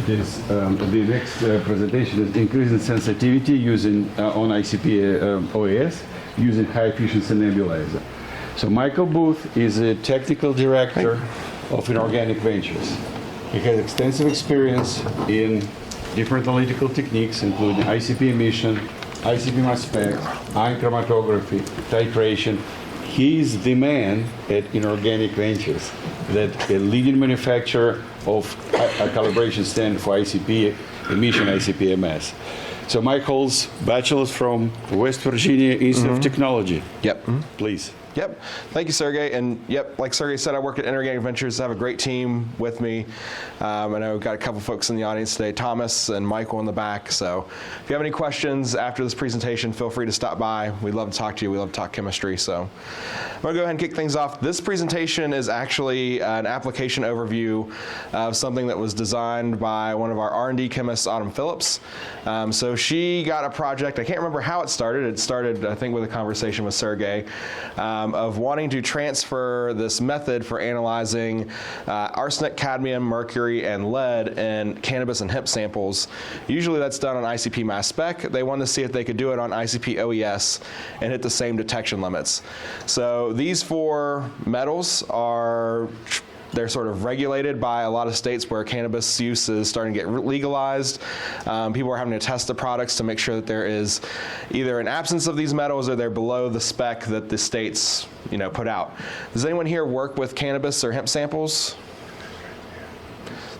The next presentation is increasing sensitivity using on ICP-OES using high efficiency nebulizer. So Michel Booth is a technical director of Inorganic Ventures. He has extensive experience in different analytical techniques, including ICP emission, ICP mass spec, ion chromatography, titration. He is the man at Inorganic Ventures, that a leading manufacturer of a calibration standard for ICP emission, ICP MS. So Mike holds bachelor's from West Virginia Institute of Technology. Yep. Please. Yep. Thank you, Sergey. And yep, like Sergey said, I work at Inorganic Ventures. I have a great team with me. I know we've got a couple folks in the audience today, Thomas and Michael in the back. So if you have any questions after this presentation, feel free to stop by. We'd love to talk to you. We love to talk chemistry. So I'm going to go ahead and kick things off. This presentation is actually an application overview of something that was designed by one of our R&D chemists, Autumn Phillips. So she got a project. I can't remember how it started. It started, I think, with a conversation with Sergey. Of wanting to transfer this method for analyzing arsenic, cadmium, mercury, and lead in cannabis and hemp samples. Usually that's done on ICP mass spec. They wanted to see if they could do it on ICP-OES and hit the same detection limits. So these four metals they're sort of regulated by a lot of states where cannabis use is starting to get legalized. People are having to test the products to make sure that there is either an absence of these metals or they're below the spec that the states, put out. Does anyone here work with cannabis or hemp samples?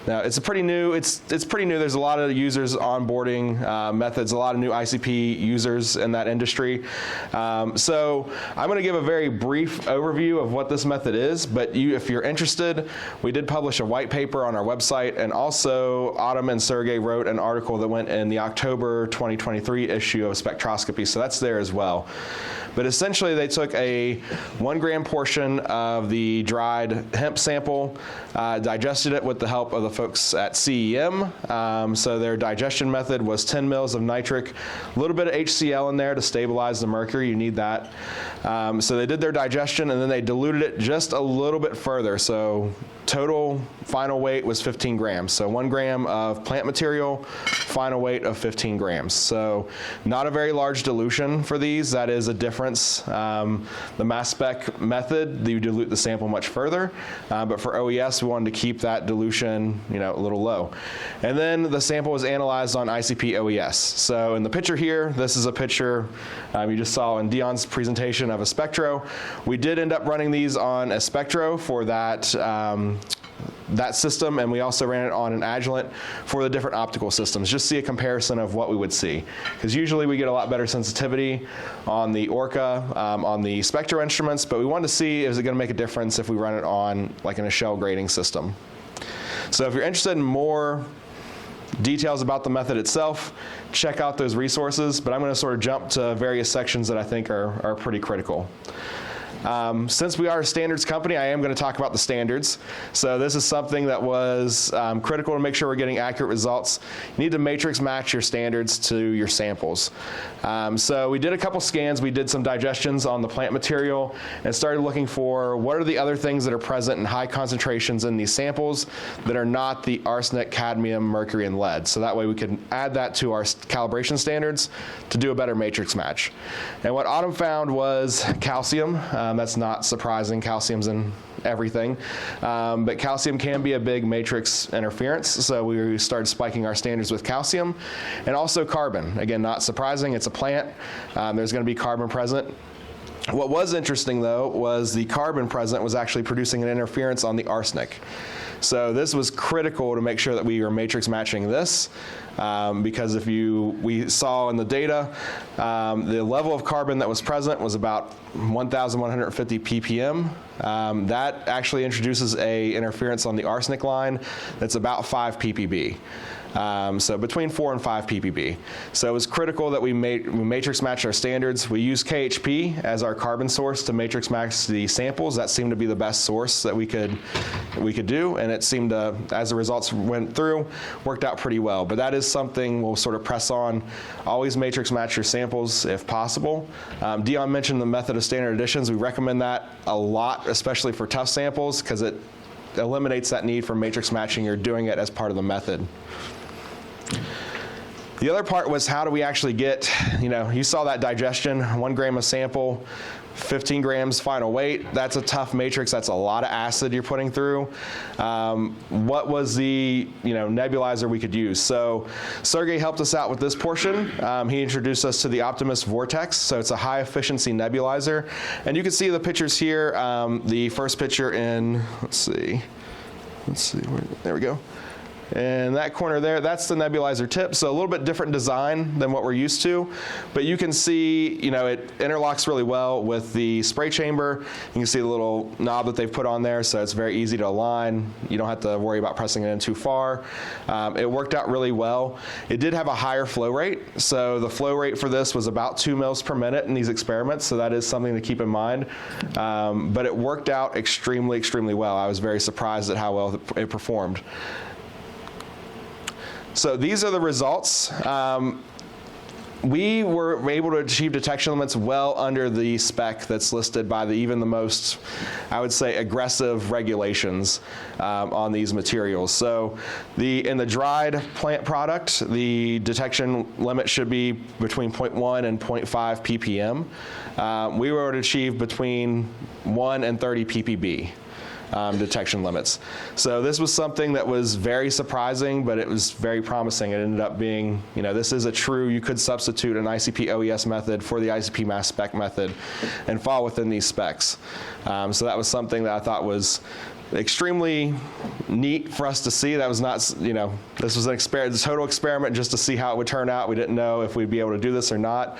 Now, it's pretty new. It's pretty new. There's a lot of users onboarding methods, a lot of new ICP users in that industry. So I'm going to give a very brief overview of what this method is, but if you're interested, we did publish a white paper on our website, and also Autumn and Sergey wrote an article that went in the October 2023 issue of Spectroscopy, so that's there as well. But essentially, they took a 1 gram portion of the dried hemp sample, digested it with the help of the folks at CEM. So their digestion method was 10 mils of nitric, a little bit of HCl in there to stabilize the mercury. You need that. So they did their digestion, and then they diluted it just a little bit further. So total final weight was 15 grams. So 1 gram of plant material, final weight of 15 grams. So not a very large dilution for these. That is a difference. The mass spec method, you dilute the sample much further. But for OES, we wanted to keep that dilution, a little low. And then the sample was analyzed on ICP-OES. So in the picture here, this is a picture you just saw in Dion's presentation of a spectro. We did end up running these on a spectro for that system, and we also ran it on an Agilent for the different optical systems. Just see a comparison of what we would see. Because usually we get a lot better sensitivity on the Orca, on the spectro instruments, but we wanted to see, is it going to make a difference if we run it on like in a shell grading system. So if you're interested in more details about the method itself, check out those resources, but I'm going to sort of jump to various sections that I think are pretty critical. Since we are a standards company, I am going to talk about the standards. So this is something that was critical to make sure we're getting accurate results. You need to matrix match your standards to your samples. So we did a couple scans. We did some digestions on the plant material and started looking for what are the other things that are present in high concentrations in these samples that are not the arsenic, cadmium, mercury, and lead. So that way we can add that to our calibration standards to do a better matrix match. And what Autumn found was calcium. That's not surprising. Calcium's in everything. But calcium can be a big matrix interference, so we started spiking our standards with calcium. And also carbon. Again, not surprising. It's a plant. There's going to be carbon present. What was interesting, though, was the carbon present was actually producing an interference on the arsenic. So this was critical to make sure that we were matrix matching this, because we saw in the data, the level of carbon that was present was about 1,150 ppm. That actually introduces a interference on the arsenic line that's about 5 ppb. So between 4 and 5 ppb. So it was critical that we matrix match our standards. We used KHP as our carbon source to matrix match the samples. That seemed to be the best source that we could do, and it seemed to, as the results went through, worked out pretty well. But that is something we'll sort of press on. Always matrix match your samples if possible. Dion mentioned the method of standard additions. We recommend that a lot, especially for tough samples, because eliminates that need for matrix matching. You're doing it as part of the method. The other part was how do we actually get, you saw that digestion, 1 gram a sample, 15 grams final weight. That's a tough matrix. That's a lot of acid you're putting through. What was the nebulizer we could use? So Sergey helped us out with this portion. He introduced us to the Optimus VORTEX. So it's a high efficiency nebulizer. And you can see the pictures here. The first picture in, let's see, there we go. And that corner there, that's the nebulizer tip. So a little bit different design than what we're used to. But you can see, it interlocks really well with the spray chamber. You can see the little knob that they've put on there, so it's very easy to align. You don't have to worry about pressing it in too far. It worked out really well. It did have a higher flow rate. So the flow rate for this was about 2 mils per minute in these experiments. So that is something to keep in mind. But it worked out extremely, extremely well. I was very surprised at how well it performed. So these are the results. We were able to achieve detection limits well under the spec that's listed by even the most, I would say, aggressive regulations on these materials. So in the dried plant product, the detection limit should be between 0.1 and 0.5 ppm. We were able to achieve between 1 and 30 ppb. Detection limits. So this was something that was very surprising, but it was very promising. It ended up being, this is you could substitute an ICP-OES method for the ICP mass spec method and fall within these specs. So that was something that I thought was extremely neat for us to see. That was not, this was a total experiment just to see how it would turn out. We didn't know if we'd be able to do this or not.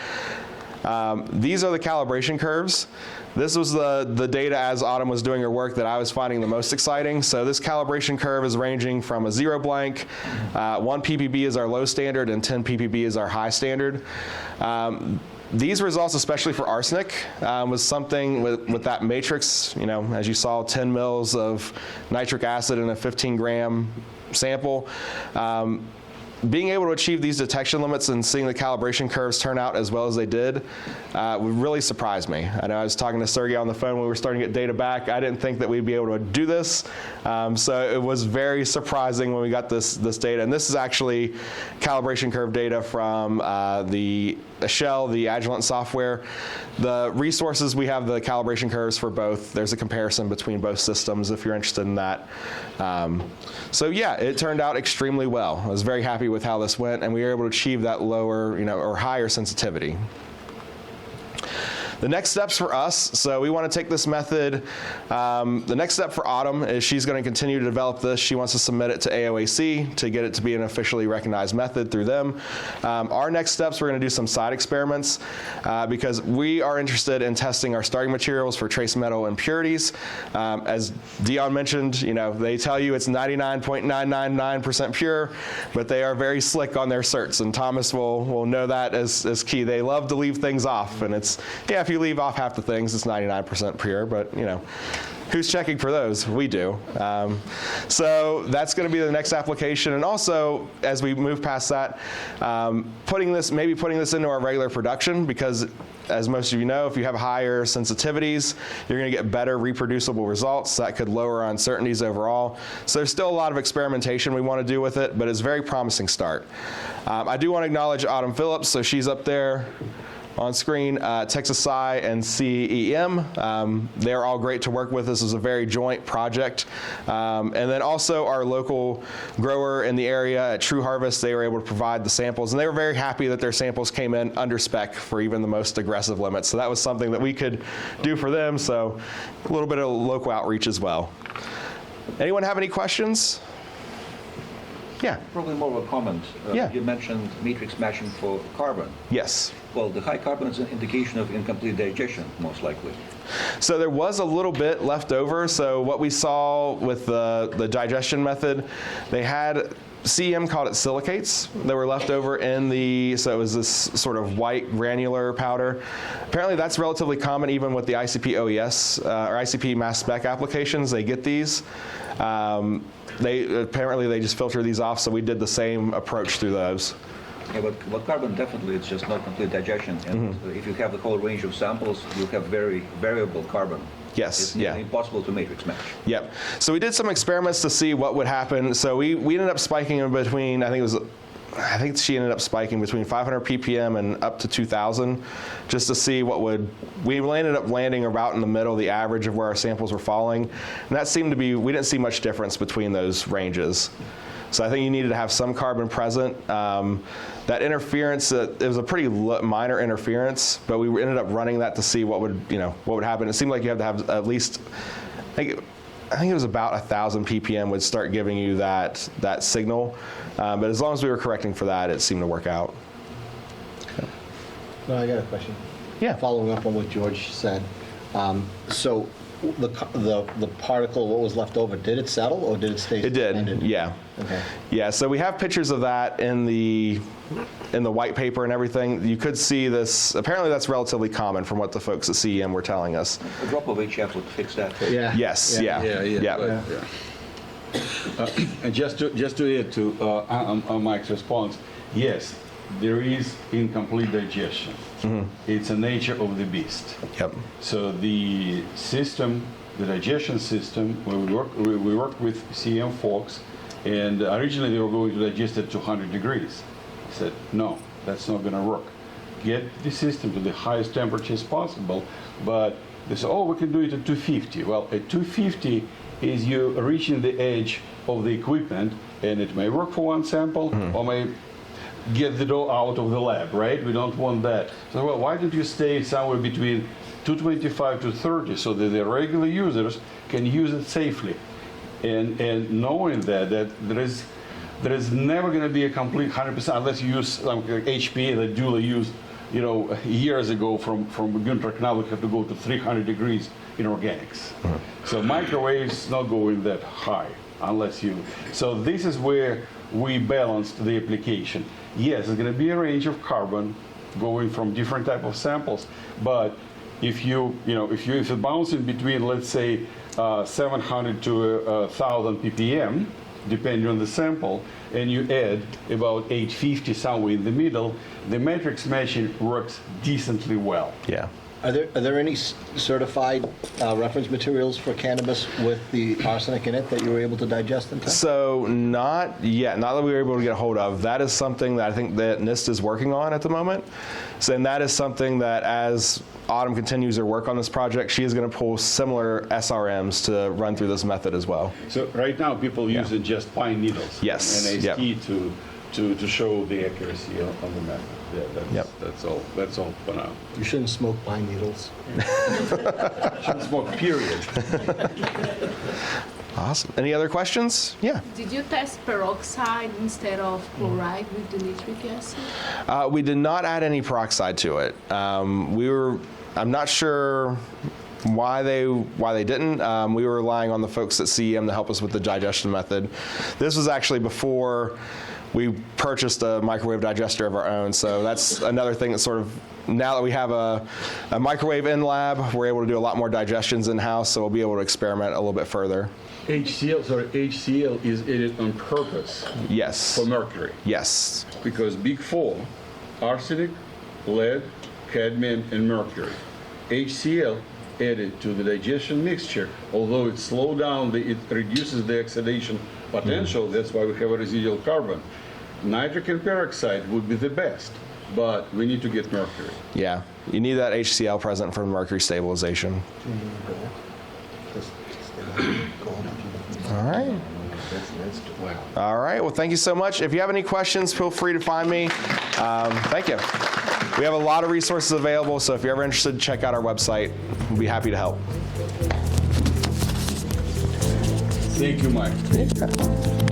These are the calibration curves. This was the data as Autumn was doing her work that I was finding the most exciting. So this calibration curve is ranging from a 0 blank, 1 ppb is our low standard, and 10 ppb is our high standard. These results, especially for arsenic, was something with that matrix, as you saw, 10 mils of nitric acid in a 15 gram sample. Being able to achieve these detection limits and seeing the calibration curves turn out as well as they did really surprised me. I know I was talking to Sergey on the phone when we were starting to get data back. I didn't think that we'd be able to do this. So it was very surprising when we got this data. And this is actually calibration curve data from the Shell, the Agilent software. The resources, we have the calibration curves for both. There's a comparison between both systems if you're interested in that. So yeah, it turned out extremely well. I was very happy with how this went, and we were able to achieve that lower, or higher sensitivity. The next steps for us, so we want to take this method, the next step for Autumn is she's going to continue to develop this. She wants to submit it to AOAC to get it to be an officially recognized method through them. Our next steps, we're going to do some side experiments because we are interested in testing our starting materials for trace metal impurities. As Dion mentioned, they tell you it's 99.999% pure, but they are very slick on their certs, and Thomas will know that as key. They love to leave things off, and it's, yeah, if you leave off half the things, it's 99% pure, but who's checking for those? We do. So that's going to be the next application. And also, as we move past that, putting this into our regular production, because as most of you know, if you have higher sensitivities, you're going to get better reproducible results. That could lower our uncertainties overall. So there's still a lot of experimentation we want to do with it, but it's a very promising start. I do want to acknowledge Autumn Phillips, so she's up there on screen, Texas Sci and CEM. They're all great to work with. This is a very joint project. And then also our local grower in the area at True Harvest, they were able to provide the samples, and they were very happy that their samples came in under spec for even the most aggressive limits. So that was something that we could do for them, so a little bit of local outreach as well. Anyone have any questions? Yeah. Probably more of a comment. Yeah. You mentioned matrix matching for carbon. Yes. Well, the high carbon is an indication of incomplete digestion, most likely. So there was a little bit left over. So what we saw with the digestion method, they had, CEM called it silicates that were left over in so it was this sort of white granular powder. Apparently that's relatively common even with the ICP-OES or ICP mass spec applications. They get these. Apparently they just filter these off, so we did the same approach through those. Yeah, but carbon definitely, it's just not complete digestion. And Mm-hmm. if you have the whole range of samples, you have very variable carbon. Yes, It's yeah. impossible to matrix match. Yep. So we did some experiments to see what would happen. So we ended up spiking in between, I think she ended up spiking between 500 ppm and up to 2,000, just to see what would, we ended up landing about in the middle, the average of where our samples were falling. And that seemed to be, we didn't see much difference between those ranges. So I think you needed to have some carbon present. That interference, it was a pretty minor interference, but we ended up running that to see what would happen. It seemed like you have to have at least, I think it was about 1,000 ppm would start giving you that signal. But as long as we were correcting for that, it seemed to work out. No, I got a question. Yeah. Following up on what George said, so the particle, what was left over, did it settle or did it stay It did, suspended? yeah. Okay. Yeah, so we have pictures of that in the white paper and everything. You could see this, apparently that's relatively common from what the folks at CEM were telling us. A drop of HF would fix that. Yeah. Yes, yeah. And just to add to Mike's response, yes, there is incomplete digestion. It's a nature of the beast. Yep. So the system, the digestion system, we worked with CM folks, and originally they were going to digest at 200 degrees. I said, no, that's not going to work. Get the system to the highest temperatures possible, but they said, oh, we can do it at 250. Well, at 250 is you reaching the edge of the equipment, and it may work for one sample, or may get the dough out of the lab, right? We don't want that. So, well, why don't you stay somewhere between 225 to 30 so that the regular users can use it safely? And knowing that there is never going to be a complete 100% unless you use HPA that Julie used, years ago from Gunter. Now we have to go to 300 degrees in organics. So microwaves not going that high unless you. So this is where we balanced the application. Yes, there's going to be a range of carbon going from different type of samples, but if it's bouncing between, let's say, 700 to 1,000 ppm, depending on the sample, and you add about 850 somewhere in the middle, the matrix matching works decently well. Yeah. Are there any certified reference materials for cannabis with the arsenic in it that you were able to digest in time? So not yet, not that we were able to get a hold of. That is something that I think that NIST is working on at the moment. So, and that is something that as Autumn continues her work on this project, she is going to pull similar SRMs to run through this method as well. So right now people using just pine needles. Yes, And yep. AST to show the accuracy on the method. Yeah, Yep. that's all for now. You shouldn't smoke pine needles. Shouldn't smoke, period. Awesome. Any other questions? Yeah. Did you test peroxide instead of chloride with the nitric acid? We did not add any peroxide to it. I'm not sure why they didn't. We were relying on the folks at CEM to help us with the digestion method. This was actually before we purchased a microwave digester of our own, so that's another thing that sort of, now that we have a microwave in lab, we're able to do a lot more digestions in-house, so we'll be able to experiment a little bit further. HCl is added on purpose Yes. for mercury. Yes. Because big four, arsenic, lead, cadmium, and mercury. HCl added to the digestion mixture, although it slows down, it reduces the oxidation potential, that's why we have a residual carbon. Nitric and peroxide would be the best, but we need to get mercury. Yeah. You need that HCl present for mercury stabilization. All right. All right. Well, thank you so much. If you have any questions, feel free to find me. Thank you. We have a lot of resources available, so if you're ever interested, check out our website. We'll be happy to help. Thank you, Mike.